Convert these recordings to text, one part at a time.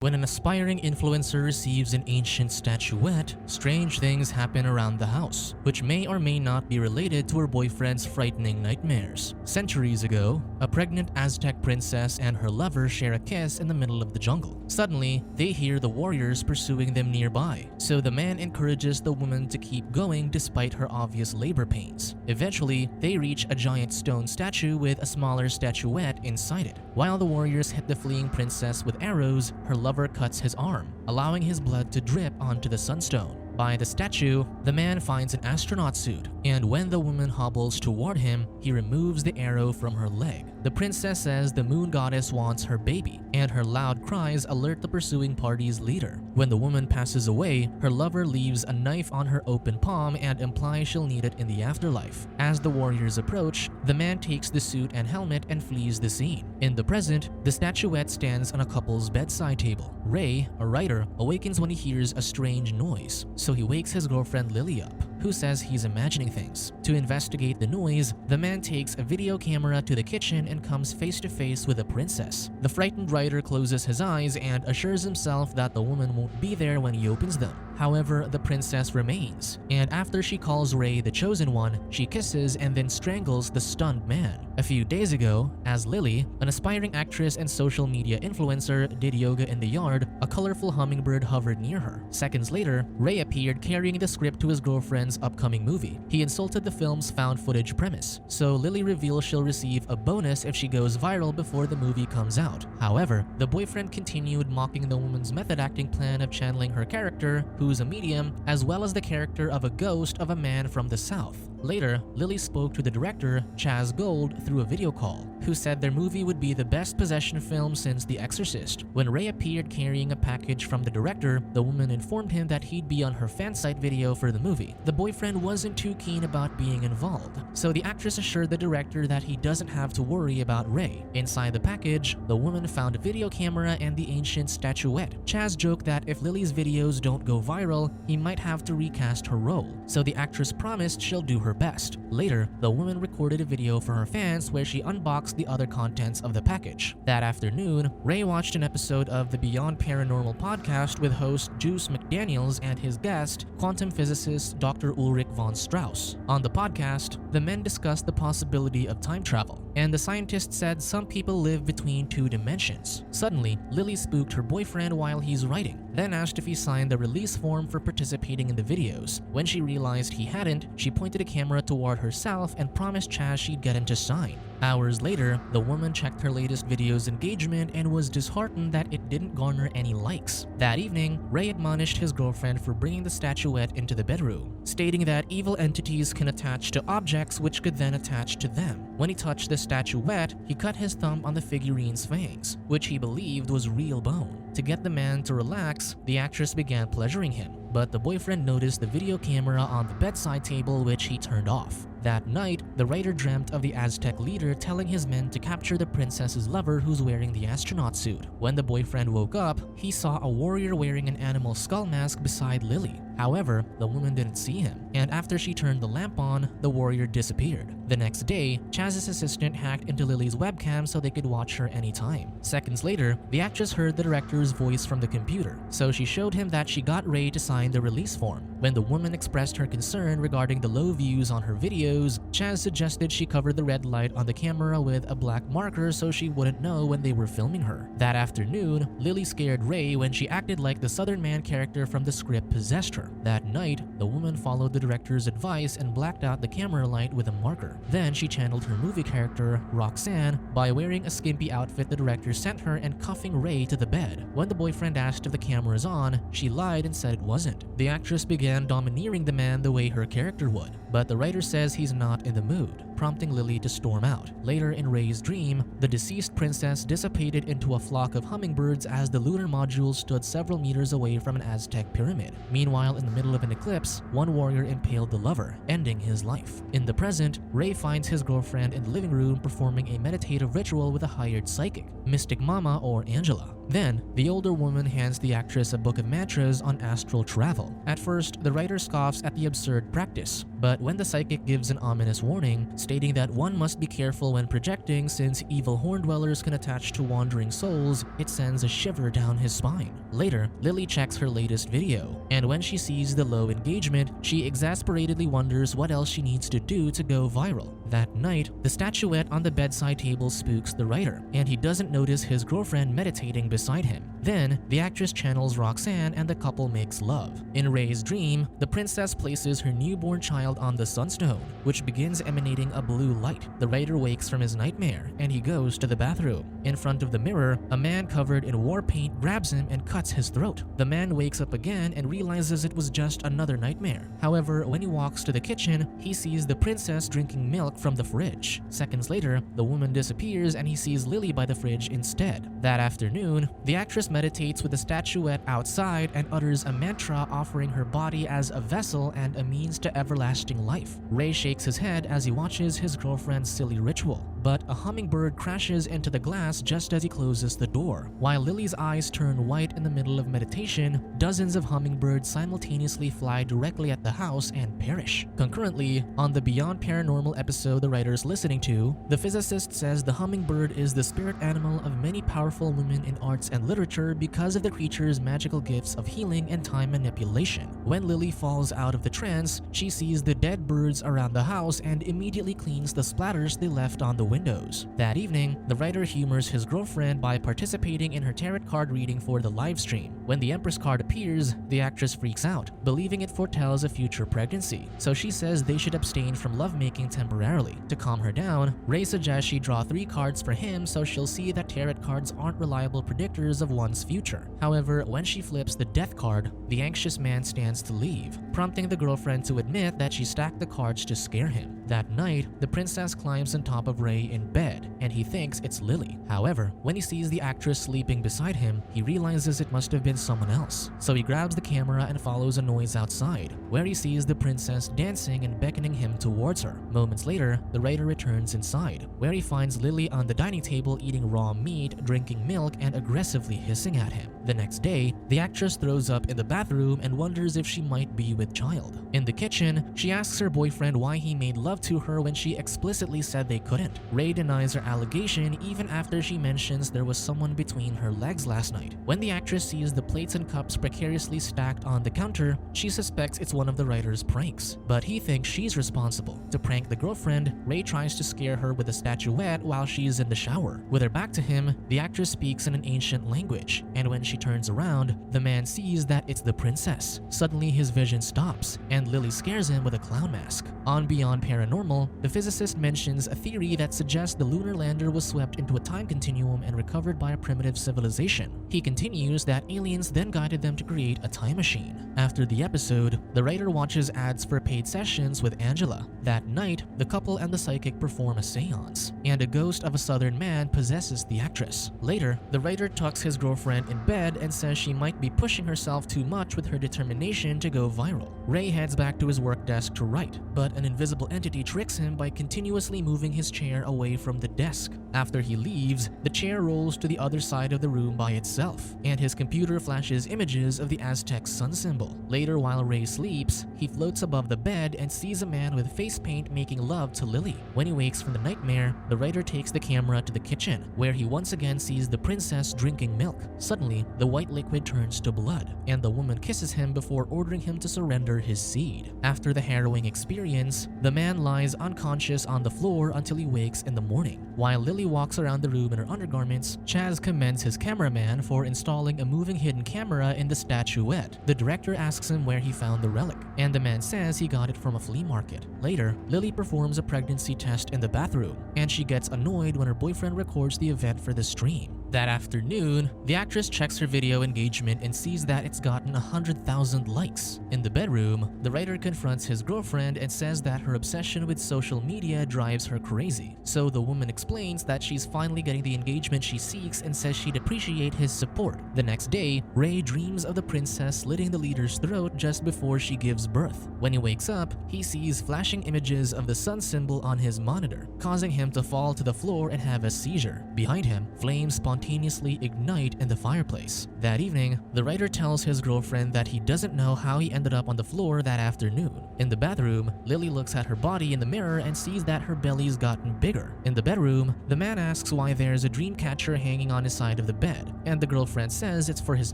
When an aspiring influencer receives an ancient statuette, strange things happen around the house, which may or may not be related to her boyfriend's frightening nightmares. Centuries ago, a pregnant Aztec princess and her lover share a kiss in the middle of the jungle. Suddenly, they hear the warriors pursuing them nearby, so the man encourages the woman to keep going despite her obvious labor pains. Eventually, they reach a giant stone statue with a smaller statuette inside it. While the warriors hit the fleeing princess with arrows, her lover cuts his arm, allowing his blood to drip onto the sunstone. By the statue, the man finds an astronaut suit, and when the woman hobbles toward him, he removes the arrow from her leg. The princess says the moon goddess wants her baby, and her loud cries alert the pursuing party's leader. When the woman passes away, her lover leaves a knife on her open palm and implies she'll need it in the afterlife. As the warriors approach, the man takes the suit and helmet and flees the scene. In the present, the statuette stands on a couple's bedside table. Ray, a writer, awakens when he hears a strange noise, so he wakes his girlfriend Lily up, who says he's imagining things. To investigate the noise, the man takes a video camera to the kitchen and comes face to face with a princess. The frightened writer closes his eyes and assures himself that the woman won't be there when he opens them. However, the princess remains, and after she calls Ray the chosen one, she kisses and then strangles the stunned man. A few days ago, as Lily, an aspiring actress and social media influencer, did yoga in the yard, a colorful hummingbird hovered near her. Seconds later, Ray appeared carrying the script to his girlfriend's upcoming movie. He insulted the film's found footage premise, so Lily reveals she'll receive a bonus if she goes viral before the movie comes out. However, the boyfriend continued mocking the woman's method acting plan of channeling her character, who's a medium, as well as the character of a ghost of a man from the south. Later, Lily spoke to the director, Chaz Gold, through a video call, who said their movie would be the best possession film since The Exorcist. When Ray appeared carrying a package from the director, the woman informed him that he'd be on her fan site video for the movie. The boyfriend wasn't too keen about being involved, so the actress assured the director that he doesn't have to worry about Ray. Inside the package, the woman found a video camera and the ancient statuette. Chaz joked that if Lily's videos don't go viral, he might have to recast her role, so the actress promised she'll do her best. Later, the woman recorded a video for her fans where she unboxed the other contents of the package. That afternoon, Ray watched an episode of the BeyondParanormal podcast with host Juice McDaniels and his guest, quantum physicist Dr. Ulrich von Strauss. On the podcast, the men discussed the possibility of time travel, and the scientist said some people live between two dimensions. Suddenly, Lily spooked her boyfriend while he's writing, then asked if he signed the release form for participating in the videos. When she realized he hadn't, she pointed a camera toward herself and promised Chaz she'd get him to sign. Hours later, the woman checked her latest video's engagement and was disheartened that it didn't garner any likes. That evening, Ray admonished his girlfriend for bringing the statuette into the bedroom, stating that evil entities can attach to objects which could then attach to them. When he touched the statuette, he cut his thumb on the figurine's fangs, which he believed was real bone. To get the man to relax, the actress began pleasuring him, but the boyfriend noticed the video camera on the bedside table, which he turned off. That night, the writer dreamt of the Aztec leader telling his men to capture the princess's lover who's wearing the astronaut suit. When the boyfriend woke up, he saw a warrior wearing an animal skull mask beside Lily. However, the woman didn't see him, and after she turned the lamp on, the warrior disappeared. The next day, Chaz's assistant hacked into Lily's webcam so they could watch her anytime. Seconds later, the actress heard the director's voice from the computer, so she showed him that she got Ray to sign the release form. When the woman expressed her concern regarding the low views on her videos, Chaz suggested she cover the red light on the camera with a black marker so she wouldn't know when they were filming her. That afternoon, Lily scared Ray when she acted like the Southern man character from the script possessed her. That night, the woman followed the director's advice and blacked out the camera light with a marker. Then she channeled her movie character, Roxanne, by wearing a skimpy outfit the director sent her and cuffing Ray to the bed. When the boyfriend asked if the camera is on, she lied and said it wasn't. The actress began domineering the man the way her character would, but the writer says he's not in the mood, prompting Lily to storm out. Later in Ray's dream, the deceased princess dissipated into a flock of hummingbirds as the lunar module stood several meters away from an Aztec pyramid. Meanwhile, in the middle of an eclipse, one warrior impaled the lover, ending his life. In the present, Ray finds his girlfriend in the living room performing a meditative ritual with a hired psychic, Mystic Mama or Angela. Then, the older woman hands the actress a book of mantras on astral travel. At first, the writer scoffs at the absurd practice, but when the psychic gives an ominous warning, stating that one must be careful when projecting since evil horn dwellers can attach to wandering souls. It sends a shiver down his spine. Later, Lily checks her latest video, and when she sees the low engagement, she exasperatedly wonders what else she needs to do to go viral. That night, the statuette on the bedside table spooks the writer, and he doesn't notice his girlfriend meditating beside him. Then, the actress channels Roxanne and the couple makes love. In Ray's dream, the princess places her newborn child on the sunstone, which begins emanating a blue light. The writer wakes from his nightmare, and he goes to the bathroom. In front of the mirror, a man covered in war paint grabs him and cuts his throat. The man wakes up again and realizes it was just another nightmare. However, when he walks to the kitchen, he sees the princess drinking milk from the fridge. Seconds later, the woman disappears and he sees Lily by the fridge instead. That afternoon, the actress meditates with the statuette outside and utters a mantra offering her body as a vessel and a means to everlasting life. Ray shakes his head as he watches his girlfriend's silly ritual, but a hummingbird crashes into the glass just as he closes the door. While Lily's eyes turn white in the middle of meditation, dozens of hummingbirds simultaneously fly directly at the house and perish. Concurrently, on the Beyond Paranormal episode the writer's listening to, the physicist says the hummingbird is the spirit animal of many powerful women in arts and literature because of the creature's magical gifts of healing and time manipulation. When Lily falls out of the trance, she sees the dead birds around the house and immediately cleans the splatters they left on the windows. That evening, the writer humors his girlfriend by participating in her tarot card reading for the live stream. When the Empress card appears, the actress freaks out, believing it foretells a future pregnancy, so she says they should abstain from lovemaking temporarily. To calm her down, Ray suggests she draw 3 cards for him so she'll see that tarot cards aren't reliable predictors of one's future. However, when she flips the death card, the anxious man stands to leave, prompting the girlfriend to admit that she stacked the cards to scare him. That night, the princess climbs on top of Ray in bed, and he thinks it's Lily. However, when he sees the actress sleeping beside him, he realizes it must have been someone else. So he grabs the camera and follows a noise outside, where he sees the princess dancing and beckoning him towards her. Moments later, the writer returns inside, where he finds Lily on the dining table eating raw meat, drinking milk, and aggressively hissing at him. The next day, the actress throws up in the bathroom and wonders if she might be with child. In the kitchen, she asks her boyfriend why he made love to her when she explicitly said they couldn't. Ray denies her allegation even after she mentions there was someone between her legs last night. When the actress sees the plates and cups precariously stacked on the counter, she suspects it's one of the writer's pranks, but he thinks she's responsible. To prank the girlfriend, Ray tries to scare her with a statuette while she's in the shower. With her back to him, the actress speaks in an ancient language, and when she turns around, the man sees that it's the princess. Suddenly, his vision stops, and Lily scares him with a clown mask. On Beyond Paranormal, the physicist mentions a theory that suggests the lunar lander was swept into a time continuum and recovered by a primitive civilization. He continues that aliens then guided them to create a time machine. After the episode, the writer watches ads for paid sessions with Angela. That night, the couple and the psychic perform a seance, and a ghost of a southern man possesses the actress. Later, the writer tucks his girlfriend in bed and says she might be pushing herself too much with her determination to go viral. Ray heads back to his work desk to write, but an invisible entity tricks him by continuously moving his chair away from the desk. After he leaves, the chair rolls to the other side of the room by itself, and his computer flashes images of the Aztec sun symbol. Later, while Ray sleeps, he floats above the bed and sees a man with face paint making love to Lily. When he wakes from the nightmare, the writer takes the camera to the kitchen, where he once again sees the princess drinking milk. Suddenly, the white liquid turns to blood, and the woman kisses him before ordering him to surrender his seed. After the harrowing experience, the man lies unconscious on the floor until he wakes in the morning. While Lily walks around the room in her undergarments, Chaz commends his cameraman for installing a moving hidden camera in the statuette. The director asks him where he found the relic, and the man says he got it from a flea market. Later, Lily performs a pregnancy test in the bathroom, and she gets annoyed when her boyfriend records the event for the stream. That afternoon, the actress checks her video engagement and sees that it's gotten 100,000 likes. In the bedroom, the writer confronts his girlfriend and says that her obsession with social media drives her crazy. So the woman explains that she's finally getting the engagement she seeks and says she'd appreciate his support. The next day, Ray dreams of the princess slitting the leader's throat just before she gives birth. When he wakes up, he sees flashing images of the sun symbol on his monitor, causing him to fall to the floor and have a seizure. Behind him, flames spontaneously spontaneously ignite in the fireplace. That evening, the writer tells his girlfriend that he doesn't know how he ended up on the floor that afternoon. In the bathroom, Lily looks at her body in the mirror and sees that her belly's gotten bigger. In the bedroom, the man asks why there's a dream catcher hanging on his side of the bed, and the girlfriend says it's for his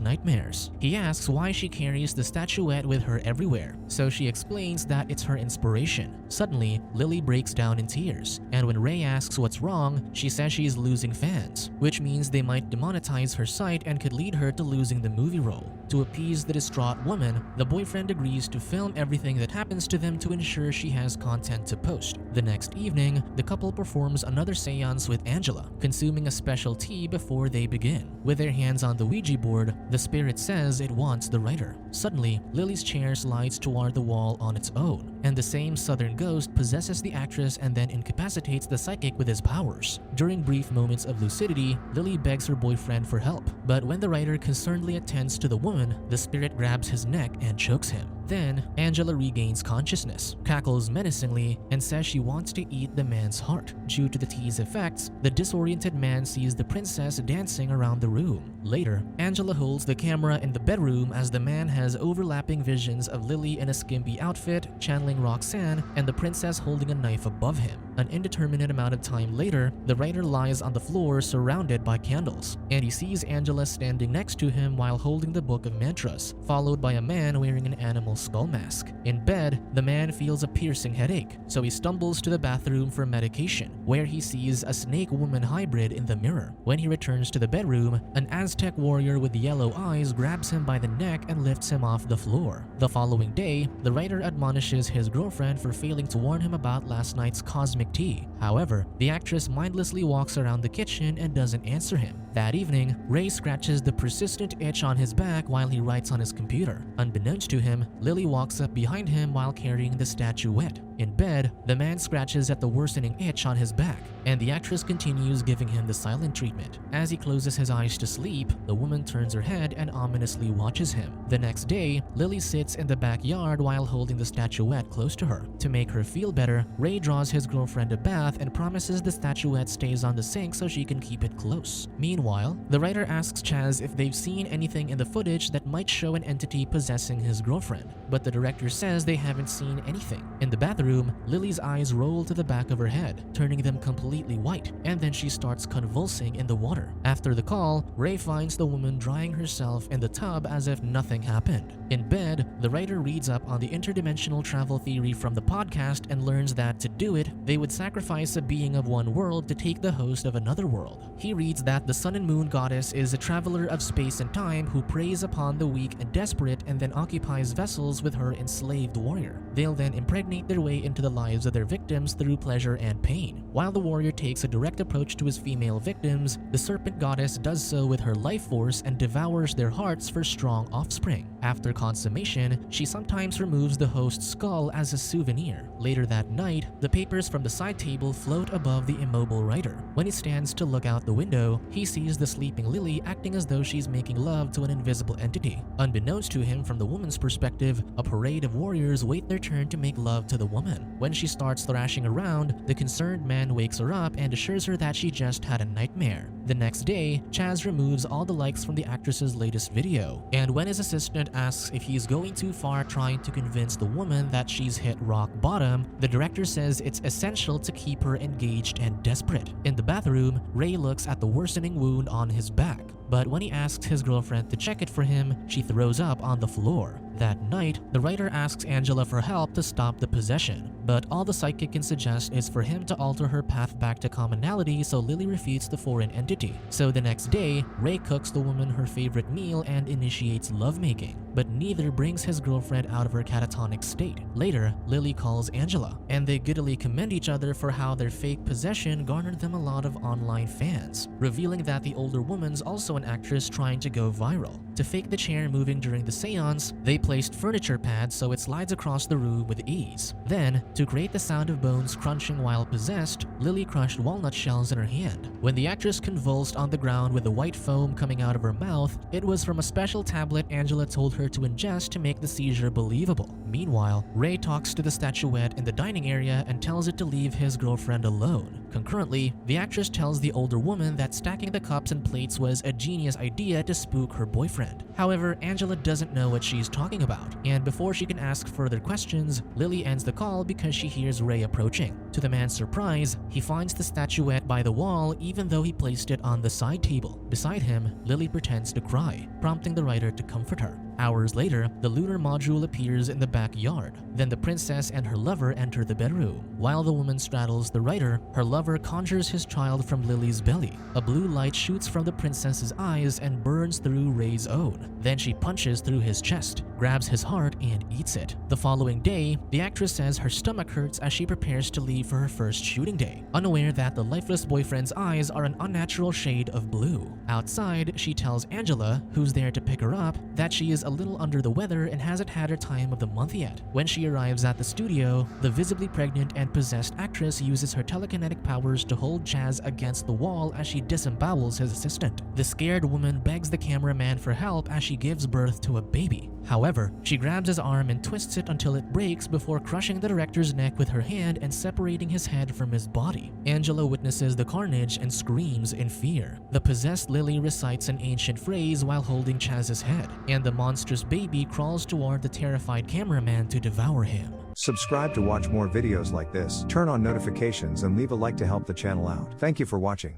nightmares. He asks why she carries the statuette with her everywhere, so she explains that it's her inspiration. Suddenly, Lily breaks down in tears, and when Ray asks what's wrong, she says she's losing fans, which means they might demonetize her site and could lead her to losing the movie role. To appease the distraught woman, the boyfriend agrees to film everything that happens to them to ensure she has content to post. The next evening, the couple performs another seance with Angela, consuming a special tea before they begin. With their hands on the Ouija board, the spirit says it wants the writer. Suddenly, Lily's chair slides toward the wall on its own, and the same southern ghost possesses the actress and then incapacitates the psychic with his powers. During brief moments of lucidity, Lily begs her boyfriend for help, but when the writer concernedly attends to the woman, the spirit grabs his neck and chokes him. Then, Angela regains consciousness, cackles menacingly, and says she wants to eat the man's heart. Due to the tea's effects, the disoriented man sees the princess dancing around the room. Later, Angela holds the camera in the bedroom as the man has overlapping visions of Lily in a skimpy outfit, channeling Roxanne, and the princess holding a knife above him. An indeterminate amount of time later, the writer lies on the floor surrounded by candles, and he sees Angela standing next to him while holding the book of mantras, followed by a man wearing an animal skull mask. In bed, the man feels a piercing headache, so he stumbles to the bathroom for medication, where he sees a snake-woman hybrid in the mirror. When he returns to the bedroom, an Aztec warrior with yellow eyes grabs him by the neck and lifts him off the floor. The following day, the writer admonishes his girlfriend for failing to warn him about last night's cosmic tea. However, the actress mindlessly walks around the kitchen and doesn't answer him. That evening, Ray scratches the persistent itch on his back while he writes on his computer. Unbeknownst to him, Lily walks up behind him while carrying the statuette. In bed, the man scratches at the worsening itch on his back, and the actress continues giving him the silent treatment. As he closes his eyes to sleep, the woman turns her head and ominously watches him. The next day, Lily sits in the backyard while holding the statuette close to her. To make her feel better, Ray draws his girlfriend a bath and promises the statuette stays on the sink so she can keep it close. Meanwhile, the writer asks Chaz if they've seen anything in the footage that might show an entity possessing his girlfriend, but the director says they haven't seen anything. In the bathroom, Lily's eyes roll to the back of her head, turning them completely white, and then she starts convulsing in the water. After the call, Ray finds the woman drying herself in the tub as if nothing happened. In bed, the writer reads up on the interdimensional travel theory from the podcast and learns that to do it, they would sacrifice a being of one world to take the host of another world. He reads that the sun and moon goddess is a traveler of space and time who preys upon the weak and desperate and then occupies vessels with her enslaved warrior. They'll then impregnate their way into the lives of their victims through pleasure and pain. While the warrior takes a direct approach to his female victims, the serpent goddess does so with her life force and devours their hearts for strong offspring. After consummation, she sometimes removes the host's skull as a souvenir. Later that night, the papers from the side table float above the immobile writer. When he stands to look out the window, he sees the sleeping Lily acting as though she's making love to an invisible entity. Unbeknownst to him from the woman's perspective, a parade of warriors wait their turn to make love to the woman. When she starts thrashing around, the concerned man wakes her up and assures her that she just had a nightmare. The next day, Chaz removes all the likes from the actress's latest video, and when his assistant asks if he's going too far trying to convince the woman that she's hit rock bottom, the director says it's essential to keep her engaged and desperate. In the bathroom, Ray looks at the worsening wound on his back, but when he asks his girlfriend to check it for him, she throws up on the floor. That night, the writer asks Angela for help to stop the possession, but all the psychic can suggest is for him to alter her path back to commonality, so Lily refutes the foreign entity. So the next day, Ray cooks the woman her favorite meal and initiates lovemaking, but neither brings his girlfriend out of her catatonic state. Later, Lily calls Angela, and they giddily commend each other for how their fake possession garnered them a lot of online fans, revealing that the older woman's also an actress trying to go viral. To fake the chair moving during the seance, they placed furniture pads so it slides across the room with ease. Then, to create the sound of bones crunching while possessed, Lily crushed walnut shells in her hand. When the actress convulsed on the ground with the white foam coming out of her mouth, it was from a special tablet Angela told her to ingest to make the seizure believable. Meanwhile, Ray talks to the statuette in the dining area and tells it to leave his girlfriend alone. Concurrently, the actress tells the older woman that stacking the cups and plates was a genius idea to spook her boyfriend. However, Angela doesn't know what she's talking about, and before she can ask further questions, Lily ends the call because she hears Ray approaching. To the man's surprise, he finds the statuette by the wall even though he placed it on the side table. Beside him, Lily pretends to cry, prompting the writer to comfort her. Hours later, the lunar module appears in the backyard. Then the princess and her lover enter the bedroom. While the woman straddles the writer, her lover conjures his child from Lily's belly. A blue light shoots from the princess's eyes and burns through Ray's own. Then she punches through his chest, grabs his heart, and eats it. The following day, the actress says her stomach hurts as she prepares to leave for her first shooting day, unaware that the lifeless boyfriend's eyes are an unnatural shade of blue. Outside, she tells Angela, who's there to pick her up, that she is a little under the weather and hasn't had her time of the month yet. When she arrives at the studio, the visibly pregnant and possessed actress uses her telekinetic powers to hold Chaz against the wall as she disembowels his assistant. The scared woman begs the cameraman for help as she gives birth to a baby. However, she grabs his arm and twists it until it breaks before crushing the director's neck with her hand and separating his head from his body. Angela witnesses the carnage and screams in fear. The possessed Lily recites an ancient phrase while holding Chaz's head, and the monstrous baby crawls toward the terrified cameraman to devour him. Subscribe to watch more videos like this, turn on notifications and leave a like to help the channel out. Thank you for watching.